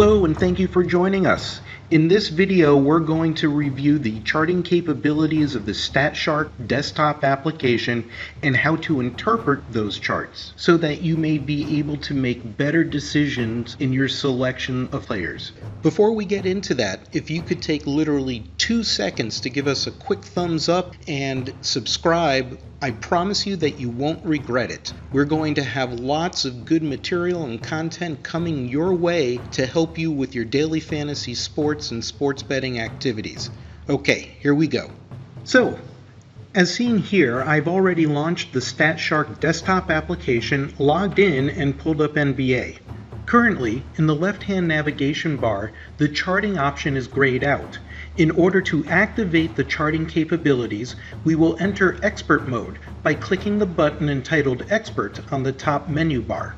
Hello and thank you for joining us. In this video, we're going to review the charting capabilities of the Statshark desktop application and how to interpret those charts so that you may be able to make better decisions in your selection of players. Before we get into that, if you could take literally 2 seconds to give us a quick thumbs up and subscribe, I promise you that you won't regret it. We're going to have lots of good material and content coming your way to help you with your daily fantasy sports and sports betting activities. Okay, here we go. So, as seen here, I've already launched the Statshark desktop application, logged in, and pulled up NBA. Currently, in the left-hand navigation bar, the charting option is grayed out. In order to activate the charting capabilities, we will enter Expert mode by clicking the button entitled Expert on the top menu bar.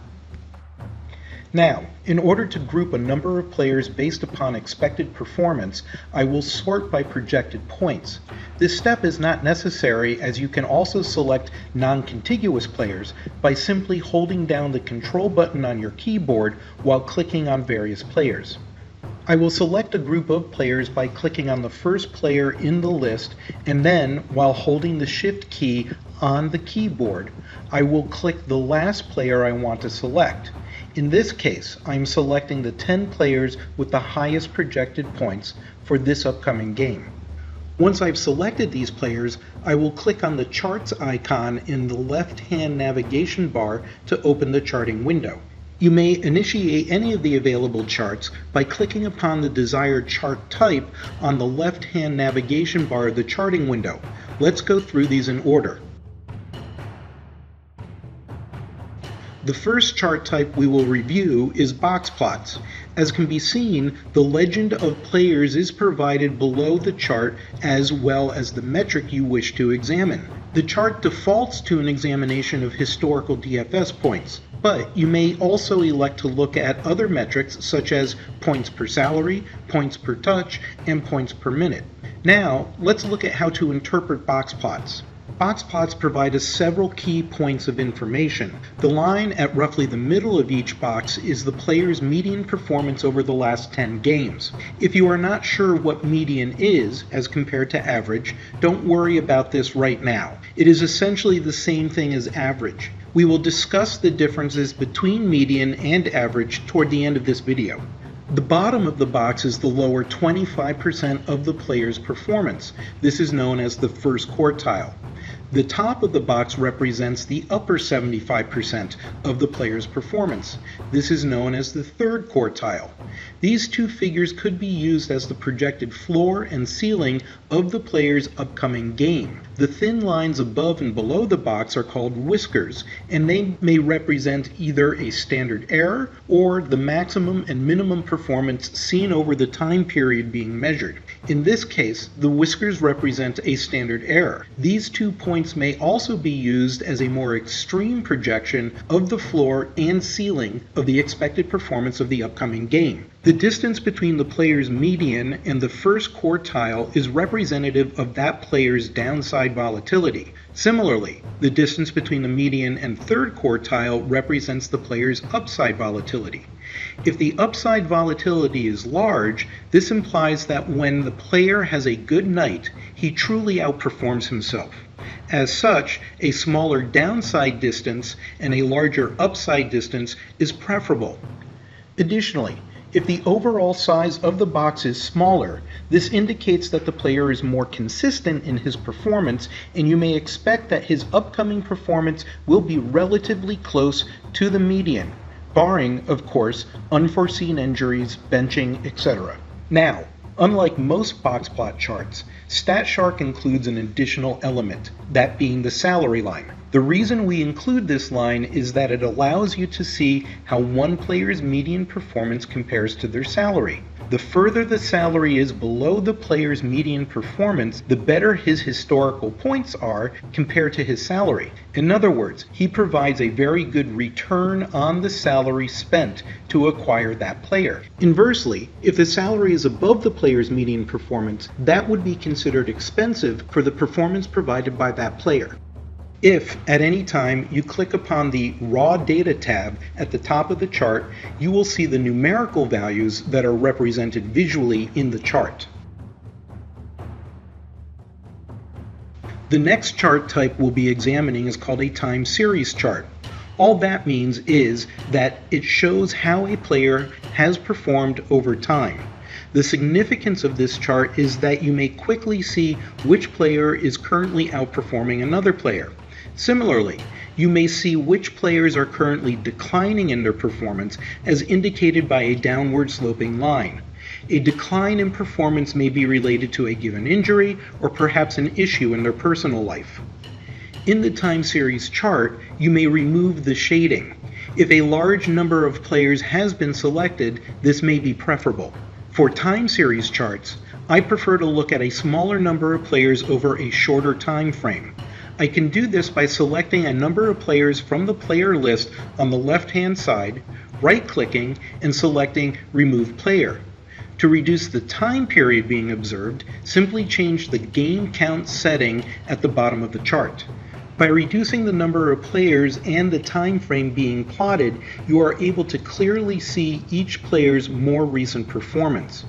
Now, in order to group a number of players based upon expected performance, I will sort by projected points. This step is not necessary, as you can also select non-contiguous players by simply holding down the control button on your keyboard while clicking on various players. I will select a group of players by clicking on the first player in the list, and then, while holding the Shift key on the keyboard, I will click the last player I want to select. In this case, I'm selecting the 10 players with the highest projected points for this upcoming game. Once I've selected these players, I will click on the Charts icon in the left-hand navigation bar to open the charting window. You may initiate any of the available charts by clicking upon the desired chart type on the left-hand navigation bar of the charting window. Let's go through these in order. The first chart type we will review is box plots. As can be seen, the legend of players is provided below the chart as well as the metric you wish to examine. The chart defaults to an examination of historical DFS points, but you may also elect to look at other metrics such as points per salary, points per touch, and points per minute. Now, let's look at how to interpret box plots. Box plots provide us several key points of information. The line at roughly the middle of each box is the player's median performance over the last 10 games. If you are not sure what median is as compared to average, don't worry about this right now. It is essentially the same thing as average. We will discuss the differences between median and average toward the end of this video. The bottom of the box is the lower 25% of the player's performance. This is known as the first quartile. The top of the box represents the upper 75% of the player's performance. This is known as the third quartile. These two figures could be used as the projected floor and ceiling of the player's upcoming game. The thin lines above and below the box are called whiskers, and they may represent either a standard error or the maximum and minimum performance seen over the time period being measured. In this case, the whiskers represent a standard error. These 2 points may also be used as a more extreme projection of the floor and ceiling of the expected performance of the upcoming game. The distance between the player's median and the first quartile is representative of that player's downside volatility. Similarly, the distance between the median and third quartile represents the player's upside volatility. If the upside volatility is large, this implies that when the player has a good night, he truly outperforms himself. As such, a smaller downside distance and a larger upside distance is preferable. Additionally, if the overall size of the box is smaller, this indicates that the player is more consistent in his performance, and you may expect that his upcoming performance will be relatively close to the median, barring, of course, unforeseen injuries, benching, etc. Now, unlike most box plot charts, Statshark includes an additional element, that being the salary line. The reason we include this line is that it allows you to see how one player's median performance compares to their salary. The further the salary is below the player's median performance, the better his historical points are compared to his salary. In other words, he provides a very good return on the salary spent to acquire that player. Inversely, if the salary is above the player's median performance, that would be considered expensive for the performance provided by that player. If, at any time, you click upon the Raw Data tab at the top of the chart, you will see the numerical values that are represented visually in the chart. The next chart type we'll be examining is called a time series chart. All that means is that it shows how a player has performed over time. The significance of this chart is that you may quickly see which player is currently outperforming another player. Similarly, you may see which players are currently declining in their performance as indicated by a downward sloping line. A decline in performance may be related to a given injury or perhaps an issue in their personal life. In the time series chart, you may remove the shading. If a large number of players has been selected, this may be preferable. For time series charts, I prefer to look at a smaller number of players over a shorter time frame. I can do this by selecting a number of players from the player list on the left-hand side, right-clicking, and selecting Remove Player. To reduce the time period being observed, simply change the game count setting at the bottom of the chart. By reducing the number of players and the time frame being plotted, you are able to clearly see each player's more recent performance.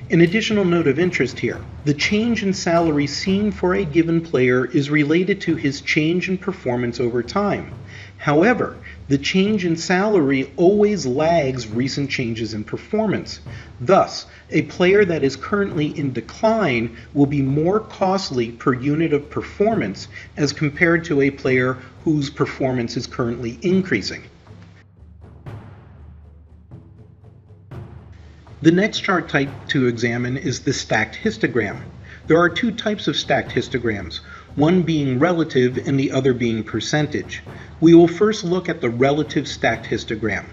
An additional note of interest here: the change in salary seen for a given player is related to his change in performance over time. However, the change in salary always lags recent changes in performance. Thus, a player that is currently in decline will be more costly per unit of performance as compared to a player whose performance is currently increasing. The next chart type to examine is the stacked histogram. There are two types of stacked histograms, one being relative and the other being percentage. We will first look at the relative stacked histogram.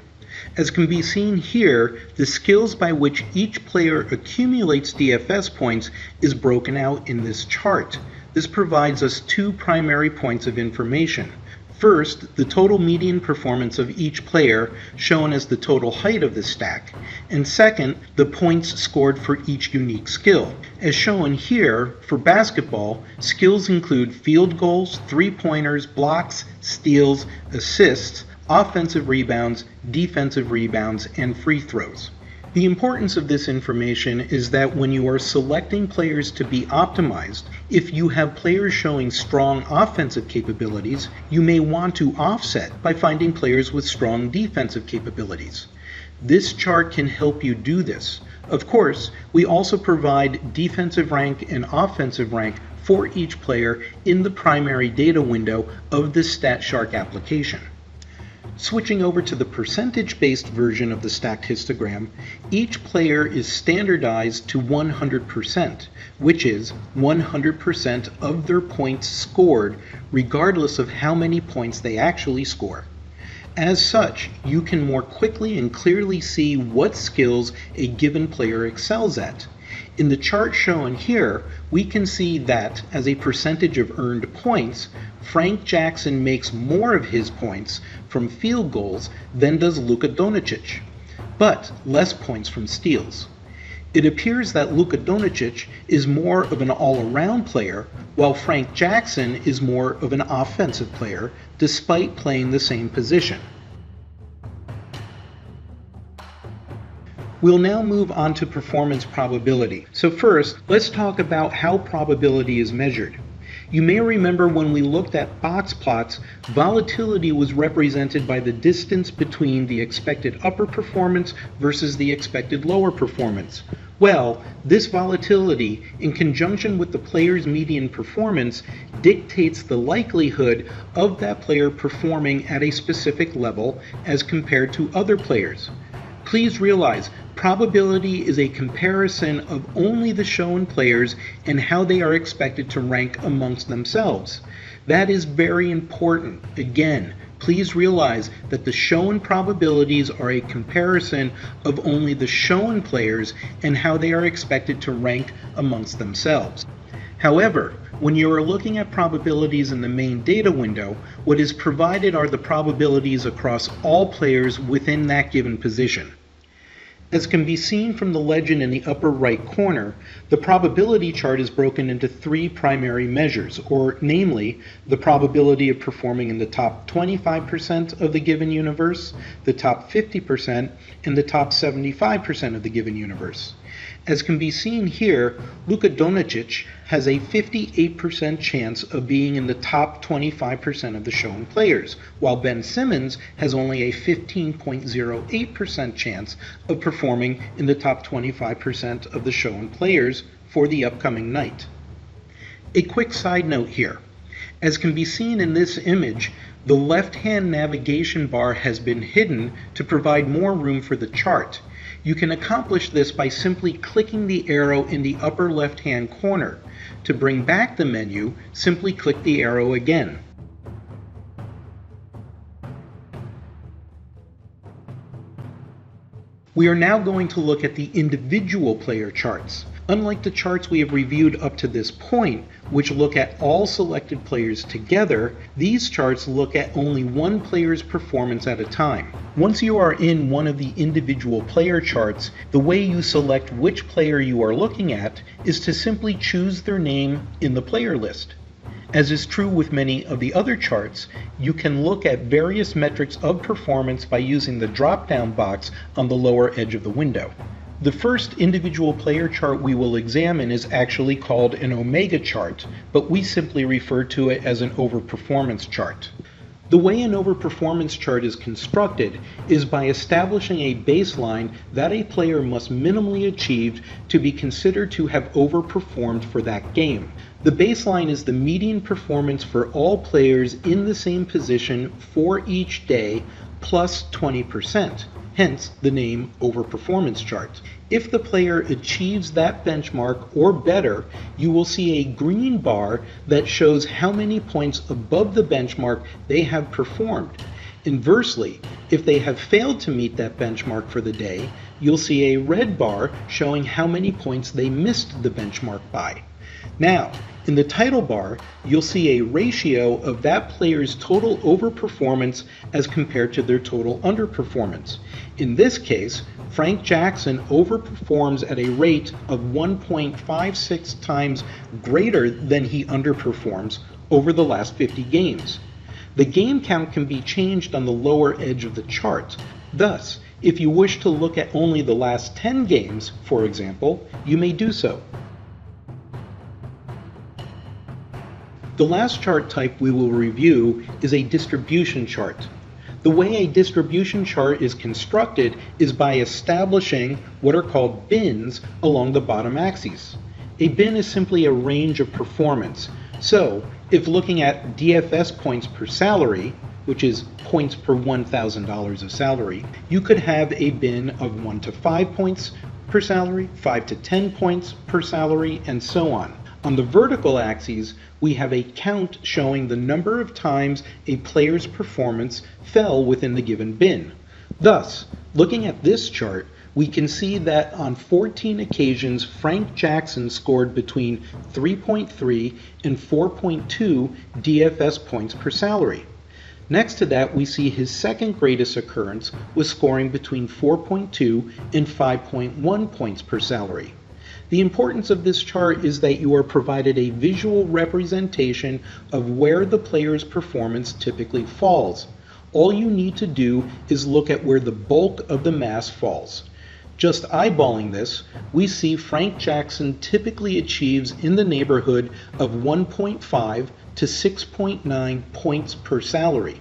As can be seen here, the skills by which each player accumulates DFS points is broken out in this chart. This provides us two primary points of information. First, the total median performance of each player, shown as the total height of the stack, and second, the points scored for each unique skill. As shown here, for basketball, skills include field goals, three-pointers, blocks, steals, assists, offensive rebounds, defensive rebounds, and free throws. The importance of this information is that when you are selecting players to be optimized, if you have players showing strong offensive capabilities, you may want to offset by finding players with strong defensive capabilities. This chart can help you do this. Of course, we also provide defensive rank and offensive rank for each player in the primary data window of the Statshark application. Switching over to the percentage-based version of the stacked histogram, each player is standardized to 100%, which is 100% of their points scored, regardless of how many points they actually score. As such, you can more quickly and clearly see what skills a given player excels at. In the chart shown here, we can see that, as a percentage of earned points, Frank Jackson makes more of his points from field goals than does Luka Doncic, but less points from steals. It appears that Luka Doncic is more of an all-around player, while Frank Jackson is more of an offensive player, despite playing the same position. We'll now move on to performance probability. So first, let's talk about how probability is measured. You may remember when we looked at box plots, volatility was represented by the distance between the expected upper performance versus the expected lower performance. Well, this volatility, in conjunction with the player's median performance, dictates the likelihood of that player performing at a specific level as compared to other players. Please realize, probability is a comparison of only the shown players and how they are expected to rank amongst themselves. That is very important. Again, please realize that the shown probabilities are a comparison of only the shown players and how they are expected to rank amongst themselves. However, when you are looking at probabilities in the main data window, what is provided are the probabilities across all players within that given position. As can be seen from the legend in the upper right corner, the probability chart is broken into three primary measures, or namely, the probability of performing in the top 25% of the given universe, the top 50%, and the top 75% of the given universe. As can be seen here, Luka Doncic has a 58% chance of being in the top 25% of the shown players, while Ben Simmons has only a 15.08% chance of performing in the top 25% of the shown players for the upcoming night. A quick side note here. As can be seen in this image, the left-hand navigation bar has been hidden to provide more room for the chart. You can accomplish this by simply clicking the arrow in the upper left-hand corner. To bring back the menu, simply click the arrow again. We are now going to look at the individual player charts. Unlike the charts we have reviewed up to this point, which look at all selected players together, these charts look at only one player's performance at a time. Once you are in one of the individual player charts, the way you select which player you are looking at is to simply choose their name in the player list. As is true with many of the other charts, you can look at various metrics of performance by using the drop-down box on the lower edge of the window. The first individual player chart we will examine is actually called an omega chart, but we simply refer to it as an overperformance chart. The way an overperformance chart is constructed is by establishing a baseline that a player must minimally achieve to be considered to have overperformed for that game. The baseline is the median performance for all players in the same position for each day plus 20%. Hence the name overperformance chart. If the player achieves that benchmark or better, you will see a green bar that shows how many points above the benchmark they have performed. Inversely, if they have failed to meet that benchmark for the day, you'll see a red bar showing how many points they missed the benchmark by. Now, in the title bar, you'll see a ratio of that player's total overperformance as compared to their total underperformance. In this case, Frank Jackson overperforms at a rate of 1.56 times greater than he underperforms over the last 50 games. The game count can be changed on the lower edge of the chart. Thus, if you wish to look at only the last 10 games, for example, you may do so. The last chart type we will review is a distribution chart. The way a distribution chart is constructed is by establishing what are called bins along the bottom axes. A bin is simply a range of performance. So, if looking at DFS points per salary, which is points per $1,000 of salary, you could have a bin of 1 to 5 points per salary, 5 to 10 points per salary, and so on. On the vertical axes, we have a count showing the number of times a player's performance fell within the given bin. Thus, looking at this chart, we can see that on 14 occasions Frank Jackson scored between 3.3 and 4.2 DFS points per salary. Next to that, we see his second greatest occurrence was scoring between 4.2 and 5.1 points per salary. The importance of this chart is that you are provided a visual representation of where the player's performance typically falls. All you need to do is look at where the bulk of the mass falls. Just eyeballing this, we see Frank Jackson typically achieves in the neighborhood of 1.5 to 6.9 points per salary.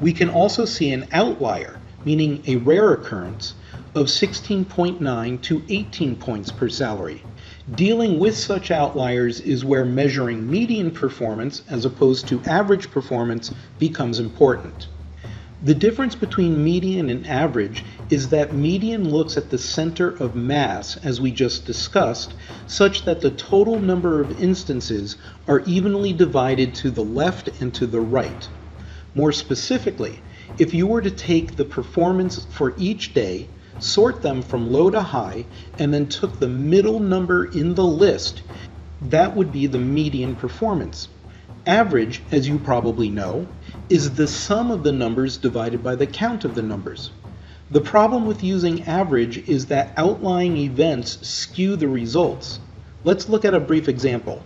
We can also see an outlier, meaning a rare occurrence, of 16.9 to 18 points per salary. Dealing with such outliers is where measuring median performance as opposed to average performance becomes important. The difference between median and average is that median looks at the center of mass, as we just discussed, such that the total number of instances are evenly divided to the left and to the right. More specifically, if you were to take the performance for each day, sort them from low to high, and then took the middle number in the list, that would be the median performance. Average, as you probably know, is the sum of the numbers divided by the count of the numbers. The problem with using average is that outlying events skew the results. Let's look at a brief example.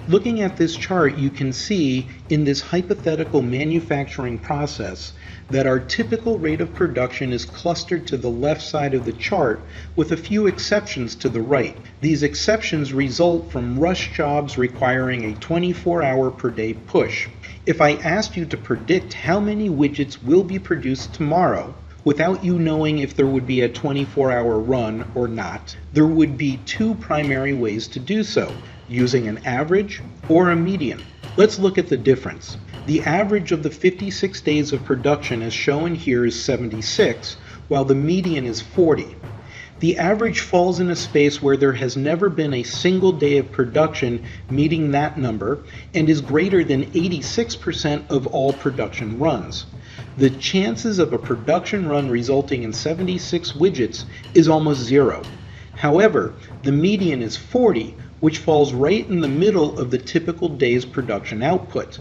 Looking at this chart, you can see in this hypothetical manufacturing process that our typical rate of production is clustered to the left side of the chart with a few exceptions to the right. These exceptions result from rush jobs requiring a 24-hour per day push. If I asked you to predict how many widgets will be produced tomorrow, without you knowing if there would be a 24-hour run or not, there would be two primary ways to do so, using an average or a median. Let's look at the difference. The average of the 56 days of production as shown here is 76, while the median is 40. The average falls in a space where there has never been a single day of production meeting that number and is greater than 86% of all production runs. The chances of a production run resulting in 76 widgets is almost zero. However, the median is 40, which falls right in the middle of the typical day's production output.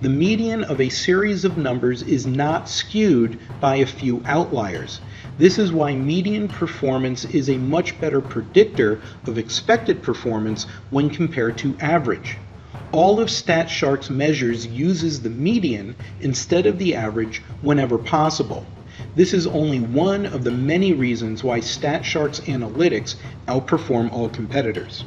The median of a series of numbers is not skewed by a few outliers. This is why median performance is a much better predictor of expected performance when compared to average. All of Statshark's measures uses the median instead of the average whenever possible. This is only one of the many reasons why Statshark's analytics outperform all competitors.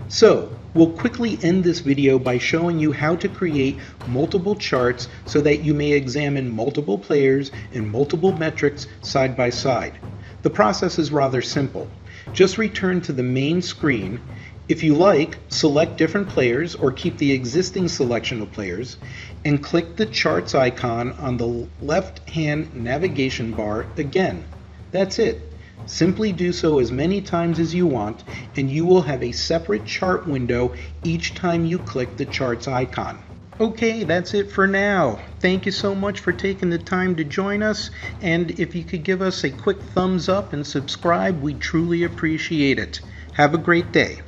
So, we'll quickly end this video by showing you how to create multiple charts so that you may examine multiple players and multiple metrics side by side. The process is rather simple. Just return to the main screen. If you like, select different players or keep the existing selection of players and click the charts icon on the left-hand navigation bar again. That's it. Simply do so as many times as you want and you will have a separate chart window each time you click the charts icon. Okay, that's it for now. Thank you so much for taking the time to join us, and if you could give us a quick thumbs up and subscribe, we'd truly appreciate it. Have a great day.